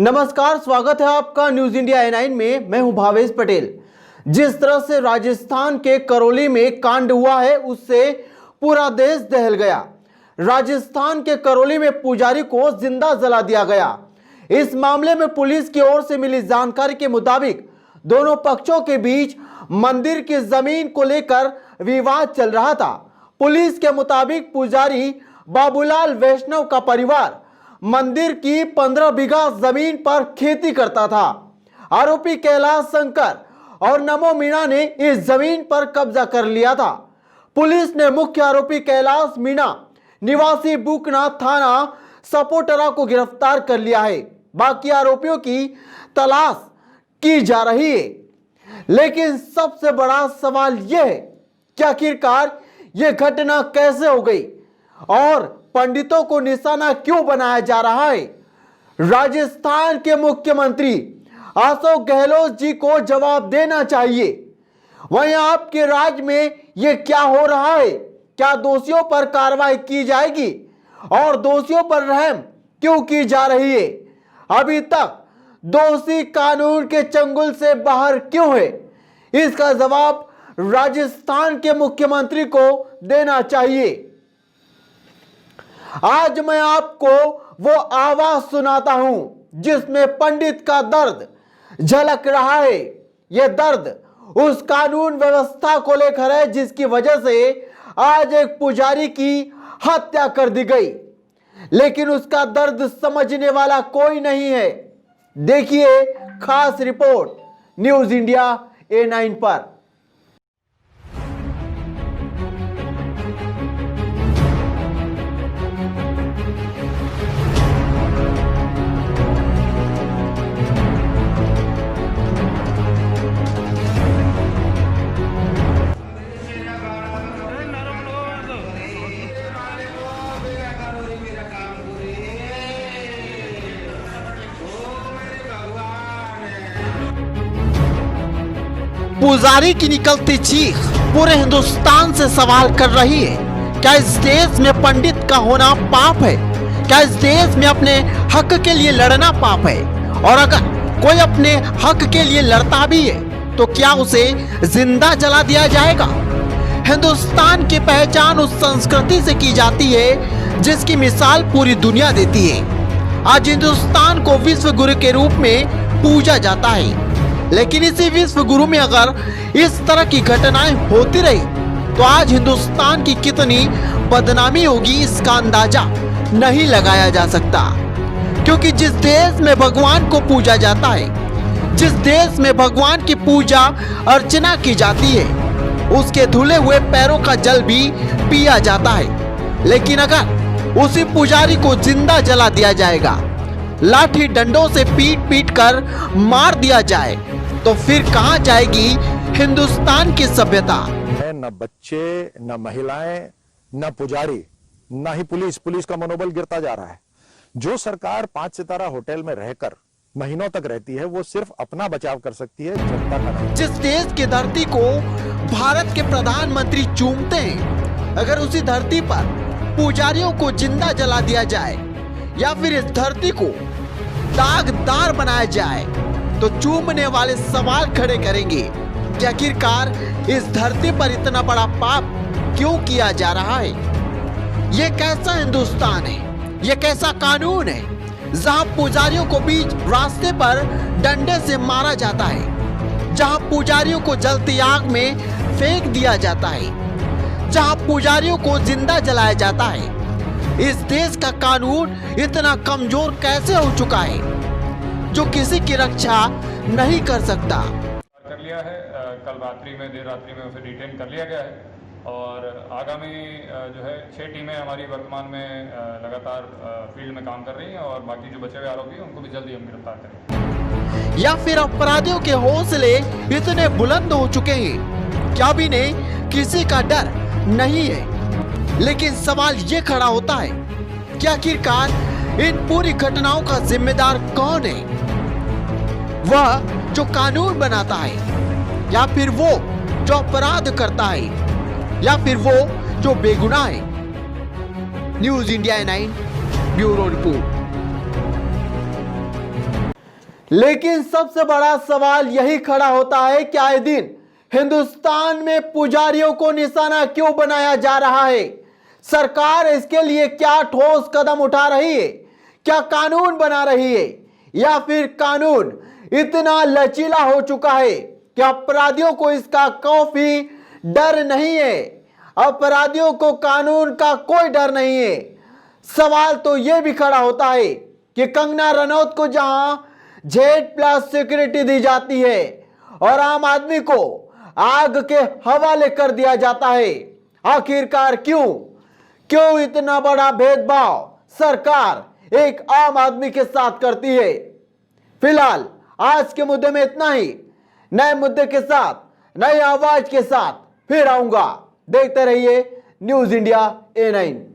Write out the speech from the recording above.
नमस्कार, स्वागत है आपका न्यूज इंडिया ए9 में। मैं हूं भावेश पटेल। जिस तरह से राजस्थान के करौली में कांड हुआ है उससे पूरा देश दहल गया। राजस्थान के करौली में पुजारी को जिंदा जला दिया गया। इस मामले में पुलिस की ओर से मिली जानकारी के मुताबिक दोनों पक्षों के बीच मंदिर की जमीन को लेकर विवाद चल रहा था। पुलिस के मुताबिक पुजारी बाबूलाल वैष्णव का परिवार मंदिर की 15 बीघा जमीन पर खेती करता था। आरोपी कैलाश शंकर और नमो मीणा ने इस जमीन पर कब्जा कर लिया था। पुलिस ने मुख्य आरोपी कैलाश मीणा निवासी बुकना थाना सपोटरा को गिरफ्तार कर लिया है। बाकी आरोपियों की तलाश की जा रही है। लेकिन सबसे बड़ा सवाल यह है कि आखिरकार यह घटना कैसे हो गई और पंडितों को निशाना क्यों बनाया जा रहा है। राजस्थान के मुख्यमंत्री अशोक गहलोत जी को जवाब देना चाहिए। वहीं आपके राज्य में यह क्या हो रहा है? क्या दोषियों पर कार्रवाई की जाएगी और दोषियों पर रहम क्यों की जा रही है? अभी तक दोषी कानून के चंगुल से बाहर क्यों है? इसका जवाब राजस्थान के मुख्यमंत्री को देना चाहिए। आज मैं आपको वो आवाज सुनाता हूं जिसमें पंडित का दर्द झलक रहा है। यह दर्द उस कानून व्यवस्था को लेकर है जिसकी वजह से आज एक पुजारी की हत्या कर दी गई, लेकिन उसका दर्द समझने वाला कोई नहीं है। देखिए खास रिपोर्ट न्यूज इंडिया ए9 पर। पुजारी की निकलती चीख पूरे हिंदुस्तान से सवाल कर रही है। क्या इस देश में पंडित का होना पाप है? क्या इस देश में अपने हक के लिए लड़ना पाप है? और अगर कोई अपने हक के लिए लड़ता भी है तो क्या उसे जिंदा जला दिया जाएगा? हिंदुस्तान की पहचान उस संस्कृति से की जाती है जिसकी मिसाल पूरी दुनिया देती है। आज हिंदुस्तान को विश्व गुरु के रूप में पूजा जाता है, लेकिन इसी विश्व गुरु में अगर इस तरह की घटनाएं होती रही तो आज हिंदुस्तान की कितनी बदनामी होगी इसका अंदाजा नहीं लगाया जा सकता। क्योंकि जिस देश में भगवान को पूजा जाता है, जिस देश में भगवान की पूजा अर्चना की जाती है, उसके धुले हुए पैरों का जल भी पिया जाता है। लेकिन अगर उसी पुजारी को जिंदा जला दिया जाएगा, लाठी डंडों से पीट पीट कर मार दिया जाए तो फिर कहां जाएगी हिंदुस्तान की सभ्यता? न बच्चे, न महिलाएं, न पुजारी, न ही पुलिस का मनोबल गिरता जा रहा है। जो सरकार 5 सितारा होटल में रहकर महीनों तक रहती है वो सिर्फ अपना बचाव कर सकती है, जनता का नहीं। जिस देश की धरती को भारत के प्रधानमंत्री चूमते हैं, अगर उसी धरती पर पुजारियों को जिंदा जला दिया जाए या फिर इस धरती को दागदार बनाया जाए तो चूमने वाले सवाल खड़े करेंगे कि आखिरकार इस धरती पर इतना बड़ा पाप क्यों किया जा रहा है? ये कैसा हिंदुस्तान है? ये कैसा कानून है जहां पुजारियों को बीच रास्ते पर डंडे से मारा जाता है, जहां पुजारियों को जलती आग में फेंक दिया जाता है, जहां पुजारियों को जिंदा जलाया जाता है? इस देश का कानून इतना कमजोर कैसे हो चुका है जो किसी की रक्षा नहीं कर सकता? कर लिया है। कल देर रात्रि में उसे डिटेन कर लिया गया है और आगामी जो है 6 टीमें हमारी वर्तमान में लगातार फील्ड में काम कर रही हैं और बाकी जो बचे हुए आरोपी हैं उनको भी जल्दी हम गिरफ्तार करेंगे। या फिर अपराधियों के हौसले इतने बुलंद हो चुके हैं क्या भी नहीं, किसी का डर नहीं है। लेकिन सवाल ये खड़ा होता है कि आखिरकार इन पूरी घटनाओं का जिम्मेदार कौन है? वह जो कानून बनाता है या फिर वो जो अपराध करता है या फिर वो जो बेगुनाह है? न्यूज इंडिया ए9 ब्यूरो रिपोर्ट। लेकिन सबसे बड़ा सवाल यही खड़ा होता है कि आए दिन हिंदुस्तान में पुजारियों को निशाना क्यों बनाया जा रहा है? सरकार इसके लिए क्या ठोस कदम उठा रही है? क्या कानून बना रही है, या फिर कानून इतना लचीला हो चुका है कि अपराधियों को इसका काफी डर नहीं है? अपराधियों को कानून का कोई डर नहीं है। सवाल तो यह भी खड़ा होता है कि कंगना रनौत को जहां Z+ सिक्योरिटी दी जाती है और आम आदमी को आग के हवाले कर दिया जाता है, आखिरकार क्यों इतना बड़ा भेदभाव सरकार एक आम आदमी के साथ करती है? फिलहाल आज के मुद्दे में इतना ही। नए मुद्दे के साथ, नई आवाज के साथ फिर आऊंगा। देखते रहिए न्यूज़ इंडिया A9।